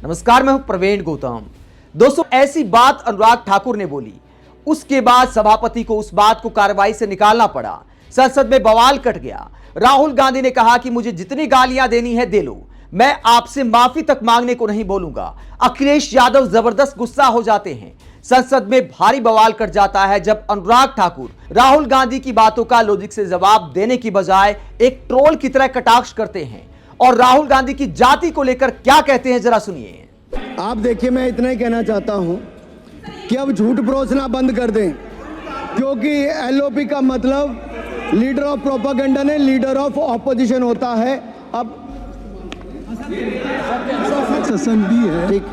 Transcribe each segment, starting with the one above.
नमस्कार, मैं हूं प्रवीण गौतम। दोस्तों, ऐसी बात अनुराग ठाकुर ने बोली, उसके बाद सभापति को उस बात को कार्रवाई से निकालना पड़ा। संसद में बवाल कट गया। राहुल गांधी ने कहा कि मुझे जितनी गालियां देनी है दे लो, मैं आपसे माफी तक मांगने को नहीं बोलूंगा। अखिलेश यादव जबरदस्त गुस्सा हो जाते हैं। संसद में भारी बवाल कट जाता है जब अनुराग ठाकुर राहुल गांधी की बातों का लॉजिक से जवाब देने की बजाय एक ट्रोल की तरह कटाक्ष करते हैं और राहुल गांधी की जाति को लेकर क्या कहते हैं, जरा सुनिए। आप देखिए, मैं इतना ही कहना चाहता हूं कि अब झूठ परोसना बंद कर दें, क्योंकि एलओपी का मतलब लीडर ऑफ प्रोपेगेंडा नहीं, लीडर ऑफ ऑपोजिशन होता है। अब संधि है, ठीक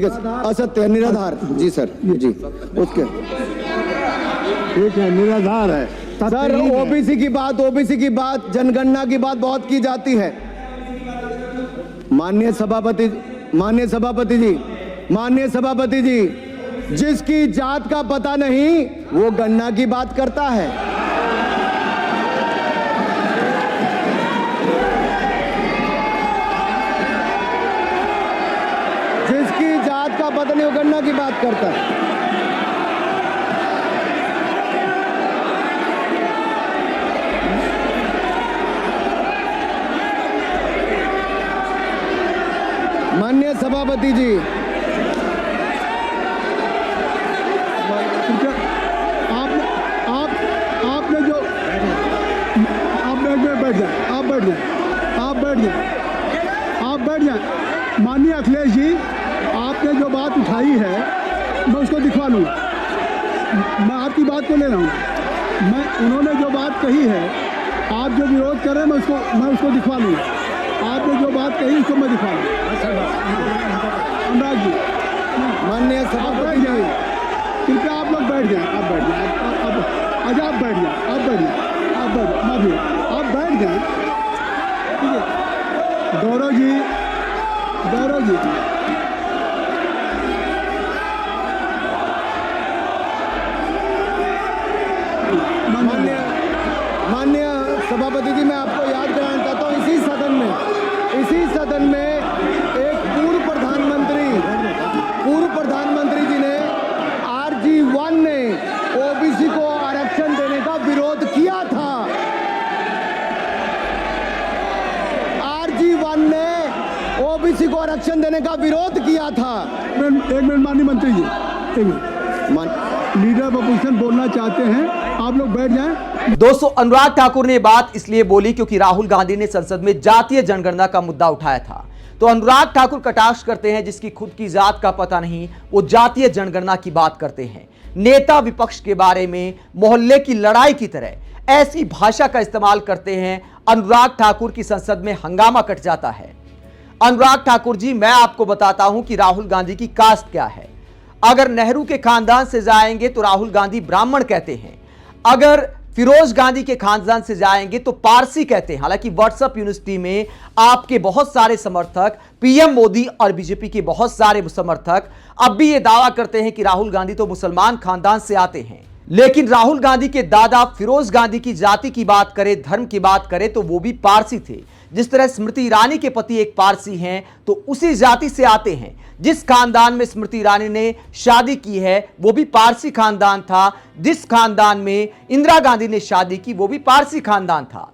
है, असत्य निराधार। जी सर, जी उसके ठीक है, निराधार है सर। ओबीसी की बात, जनगणना की बात बहुत की जाती है। माननीय सभापति जी, जिसकी जात का पता नहीं वो गणना की बात करता है। जिसकी जात का पता नहीं वो गणना की बात करता है। माननीय सभापति जी, आपने जो आप बैठ जाए। माननीय अखिलेश जी, आपने जो बात उठाई है मैं उसको दिखवा लूँगा। मैं आपकी बात को ले रहा हूँ। उन्होंने जो बात कही है, आप जो विरोध कर रहे हैं मैं उसको दिखवा लूँगा। आपने जो बात कही उसको मैं दिखवा लूँगा। अनुराग जी, माननीय सभापति जी, कृपया आप लोग बैठ जाएं। आप बैठ जाएं। आप बैठ जाएं। आप बैठ जाएं। ठीक है। गौरव जी, माननीय सभापति जी, मैं आपको याद कराना चाहता हूँ, इसी सदन में एक पूर्व प्रधानमंत्री जी ने RG1 ने ओबीसी को आरक्षण देने का विरोध किया था। RG1 ने ओबीसी को आरक्षण देने का विरोध किया था। एक मिनट माननीय मंत्री जी, एक मिनट। लीडर ऑफ अपोजिशन बोलना चाहते हैं, आप लोग बैठ जाएं। दोस्तों, अनुराग ठाकुर ने बात इसलिए बोली क्योंकि राहुल गांधी ने संसद में जातीय जनगणना का मुद्दा उठाया था। तो अनुराग ठाकुर कटाक्ष करते हैं जिसकी खुद की जात का पता नहीं, वो जातीय जनगणना की बात करते हैं। नेता विपक्ष के बारे में मोहल्ले की लड़ाई की तरह ऐसी भाषा का इस्तेमाल करते हैं। अनुराग ठाकुर की संसद में हंगामा कट जाता है। अनुराग ठाकुर जी, मैं आपको बताता हूं कि राहुल गांधी की कास्ट क्या है। अगर नेहरू के खानदान से जाएंगे तो राहुल गांधी ब्राह्मण कहते हैं। अगर फिरोज गांधी के खानदान से जाएंगे तो पारसी कहते हैं। हालांकि व्हाट्सएप यूनिवर्सिटी में आपके बहुत सारे समर्थक, पीएम मोदी और बीजेपी के बहुत सारे समर्थक अब भी ये दावा करते हैं कि राहुल गांधी तो मुसलमान खानदान से आते हैं। लेकिन राहुल गांधी के दादा फिरोज गांधी की जाति की बात करें, धर्म की बात करें तो वो भी पारसी थे। जिस तरह स्मृति ईरानी के पति एक पारसी हैं तो उसी जाति से आते हैं। जिस खानदान में स्मृति ईरानी ने शादी की है वो भी पारसी खानदान था। जिस खानदान में इंदिरा गांधी ने शादी की वो भी पारसी खानदान था।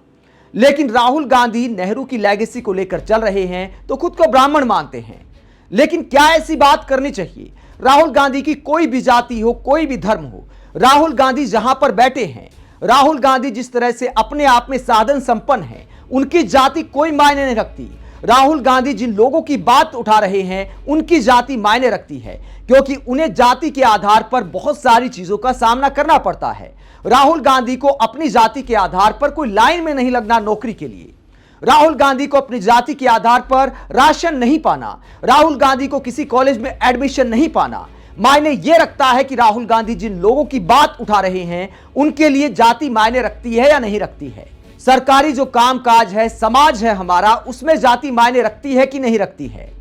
लेकिन राहुल गांधी नेहरू की लेगेसी को लेकर चल रहे हैं तो खुद को ब्राह्मण मानते हैं। लेकिन क्या ऐसी बात करनी चाहिए? राहुल गांधी की कोई भी जाति हो, कोई भी धर्म हो, राहुल गांधी जहां पर बैठे हैं, राहुल गांधी जिस तरह से अपने आप में साधन संपन्न है, उनकी जाति कोई मायने नहीं रखती। राहुल गांधी जिन लोगों की बात उठा रहे हैं उनकी जाति मायने रखती है, क्योंकि उन्हें जाति के आधार पर बहुत सारी चीजों का सामना करना पड़ता है। राहुल गांधी को अपनी जाति के आधार पर कोई लाइन में नहीं लगना नौकरी के लिए। राहुल गांधी को अपनी जाति के आधार पर राशन नहीं पाना, राहुल गांधी को किसी कॉलेज में एडमिशन नहीं पाना। मायने यह रखता है कि राहुल गांधी जिन लोगों की बात उठा रहे हैं उनके लिए जाति मायने रखती है या नहीं रखती है। सरकारी जो कामकाज है, समाज है हमारा, उसमें जाति मायने रखती है कि नहीं रखती है।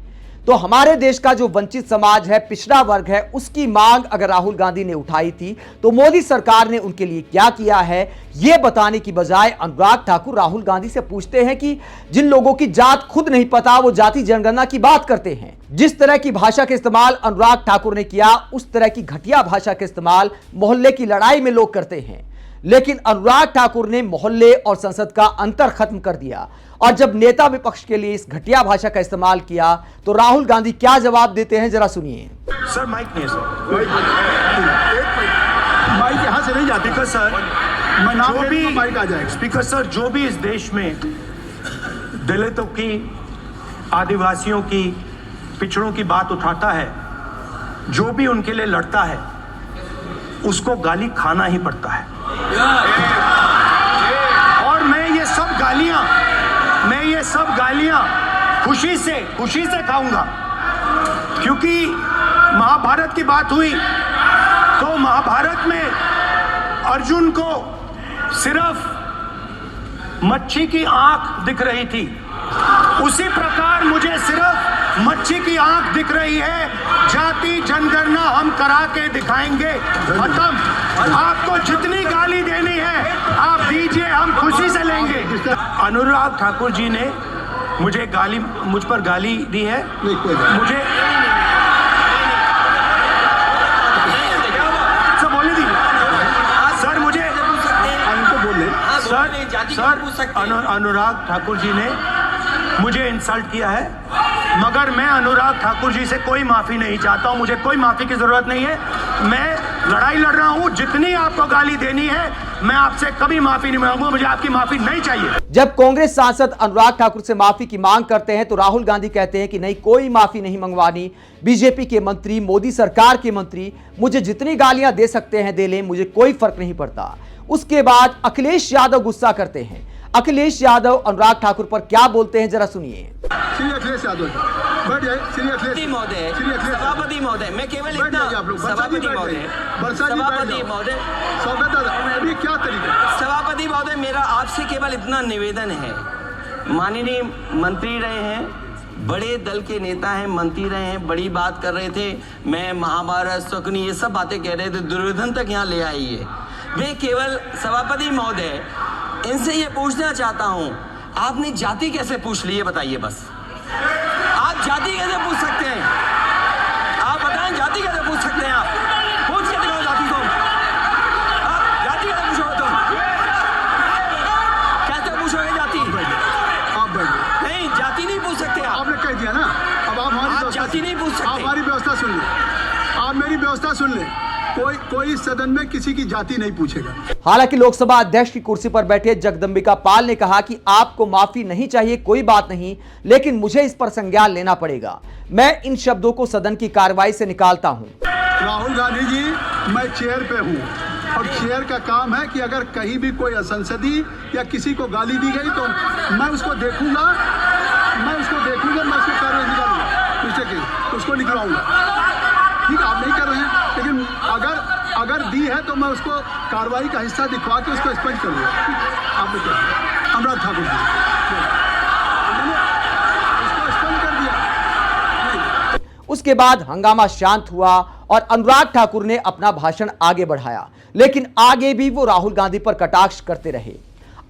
तो हमारे देश का जो वंचित समाज है, पिछड़ा वर्ग है, उसकी मांग अगर राहुल गांधी ने उठाई थी तो मोदी सरकार ने उनके लिए क्या किया है, यह बताने की बजाय अनुराग ठाकुर राहुल गांधी से पूछते हैं कि जिन लोगों की जात खुद नहीं पता वो जाति जनगणना की बात करते हैं। जिस तरह की भाषा का इस्तेमाल अनुराग ठाकुर ने किया, उस तरह की घटिया भाषा का इस्तेमाल मोहल्ले की लड़ाई में लोग करते हैं। लेकिन अनुराग ठाकुर ने मोहल्ले और संसद का अंतर खत्म कर दिया, और जब नेता विपक्ष के लिए इस घटिया भाषा का इस्तेमाल किया तो राहुल गांधी क्या जवाब देते हैं, जरा सुनिए। सर माइक नहीं है सर, माइक यहाँ से नहीं जाती। स्पीकर सर, मैं नाम जो भी माइक आ जाएगा। स्पीकर सर, जो भी इस देश में दलितों की, आदिवासियों की, पिछड़ों की बात उठाता है, जो भी उनके लिए लड़ता है, उसको गाली खाना ही पड़ता है। और मैं ये सब गालियां खुशी से खाऊंगा, क्योंकि महाभारत की बात हुई तो महाभारत में अर्जुन को सिर्फ मच्छी की आंख दिख रही थी, उसी प्रकार मुझे सिर्फ मच्छी की आंख दिख रही है। जाति जनगणना हम करा के दिखाएंगे, खत्म। आपको जितनी गाली देनी है आप दीजिए, हम खुशी से लेंगे। अनुराग ठाकुर जी ने मुझ पर गाली दी है, मुझे सब बोले दी सर, मुझे सर अनुराग ठाकुर जी ने मुझे इंसल्ट किया है, मगर मैं अनुराग ठाकुर जी से कोई माफी नहीं चाहता हूं, मुझे कोई माफी की जरूरत नहीं है। मैं लड़ाई लड़ रहा हूं, जितनी आपको गाली देनी है मैं आपसे कभी माफी नहीं मांगूंगा, मुझे आपकी माफी नहीं चाहिए। जब कांग्रेस सांसद अनुराग ठाकुर से माफी की मांग करते हैं तो राहुल गांधी कहते हैं कि नहीं, कोई माफी नहीं मंगवानी। बीजेपी के मंत्री, मोदी सरकार के मंत्री मुझे जितनी गालियां दे सकते हैं दे लें, मुझे कोई फर्क नहीं पड़ता। उसके बाद अखिलेश यादव गुस्सा करते हैं। अखिलेश यादव अनुराग ठाकुर पर क्या बोलते हैं, जरा सुनिए। श्री अखिलेश यादव बैठ जाए। श्री अखिलेश महोदय, सभापति महोदय, मैं केवल बैठ इतना, जाइए आप लोग। सभापति महोदय, सभापति महोदय, अभी क्या तरीका? सभापति महोदय, मेरा आपसे केवल इतना निवेदन है, माननीय मंत्री रहे हैं, बड़े दल के नेता हैं, मंत्री रहे हैं, बड़ी बात कर रहे थे, मैं महाभारत, शकुनी, ये सब बातें कह रहे थे, दुर्योधन तक यहाँ ले आई है। वे केवल सभापति महोदय, इनसे ये पूछना चाहता हूं, आपने जाति कैसे पूछ ली है, बताइए बस। आप जाति कैसे पूछ सकते हैं? आप बताएं, जाति कैसे पूछ सकते हैं? आप पूछ के दिखाओ जाति को। आप जाति कैसे पूछोगे? तुम कैसे पूछोगे जाति? आप बैठ, नहीं, जाति नहीं पूछ सकते आप। आपने कह दिया ना, अब आप जाति नहीं पूछ सकते। आप हमारी व्यवस्था सुन लें, आप मेरी व्यवस्था सुन लें। कोई सदन में किसी की जाति नहीं पूछेगा। हालांकि लोकसभा अध्यक्ष की कुर्सी पर बैठे जगदंबिका पाल ने कहा कि आपको माफी नहीं चाहिए, कोई बात नहीं, लेकिन मुझे इस पर संज्ञान लेना पड़ेगा। मैं इन शब्दों को सदन की कार्रवाई से निकालता हूं। राहुल गांधी जी, मैं चेयर पे हूं और चेयर का काम है कि अगर कहीं भी कोई असंसदीय या किसी को गाली दी गई तो मैं उसको देखूंगा, मैं उसको कार्रवाई निकालूंगा, उसको निकलवाऊंगा। ठीक, आप नहीं कर रहे हैं, लेकिन अगर दी है तो मैं उसको कार्रवाई का हिस्सा दिखवा के उसको स्पष्ट करूंगा। आपने क्या अनुराग ठाकुर जी, मैंने उसको स्पष्ट कर दिया। उसके बाद हंगामा शांत हुआ और अनुराग ठाकुर ने अपना भाषण आगे बढ़ाया, लेकिन आगे भी वो राहुल गांधी पर कटाक्ष करते रहे।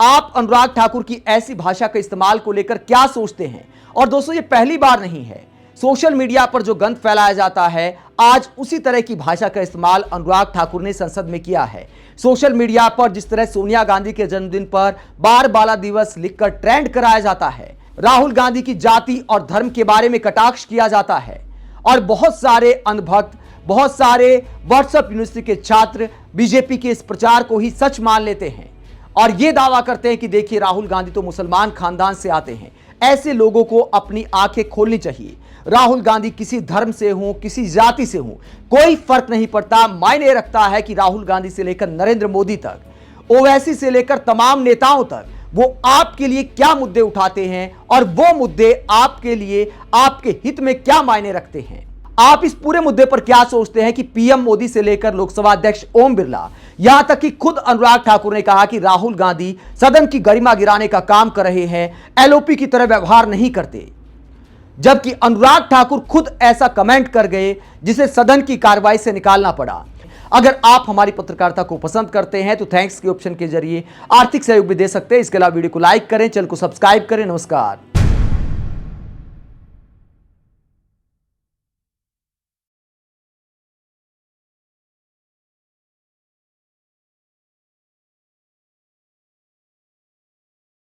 आप अनुराग ठाकुर की ऐसी भाषा के इस्तेमाल को लेकर क्या सोचते हैं? और दोस्तों, ये पहली बार नहीं है। सोशल मीडिया पर जो गंद फैलाया जाता है, आज उसी तरह की भाषा का इस्तेमाल अनुराग ठाकुर ने संसद में किया है। सोशल मीडिया पर जिस तरह सोनिया गांधी के जन्मदिन पर बार बाला दिवस लिखकर ट्रेंड कराया जाता है, राहुल गांधी की जाति और धर्म के बारे में कटाक्ष किया जाता है, और बहुत सारे अंधभक्त, बहुत सारे व्हाट्सएप यूनिवर्सिटी के छात्र बीजेपी के इस प्रचार को ही सच मान लेते हैं और ये दावा करते हैं कि देखिए, राहुल गांधी तो मुसलमान खानदान से आते हैं। ऐसे लोगों को अपनी आंखें खोलनी चाहिए। राहुल गांधी किसी धर्म से हो, किसी जाति से हो, कोई फर्क नहीं पड़ता। मायने रखता है कि राहुल गांधी से लेकर नरेंद्र मोदी तक, ओवैसी से लेकर तमाम नेताओं तक, वो आपके लिए क्या मुद्दे उठाते हैं और वो मुद्दे आपके लिए, आपके हित में क्या मायने रखते हैं। आप इस पूरे मुद्दे पर क्या सोचते हैं कि पीएम मोदी से लेकर लोकसभा अध्यक्ष ओम बिरला, यहां तक कि खुद अनुराग ठाकुर ने कहा कि राहुल गांधी सदन की गरिमा गिराने का काम कर रहे हैं, एलओपी की तरह व्यवहार नहीं करते। जबकि अनुराग ठाकुर खुद ऐसा कमेंट कर गए जिसे सदन की कार्रवाई से निकालना पड़ा। अगर आप हमारी पत्रकारिता को पसंद करते हैं तो थैंक्स के ऑप्शन के जरिए आर्थिक सहयोग भी दे सकते हैं। इसके अलावा वीडियो को लाइक करें, चैनल को सब्सक्राइब करें। नमस्कार।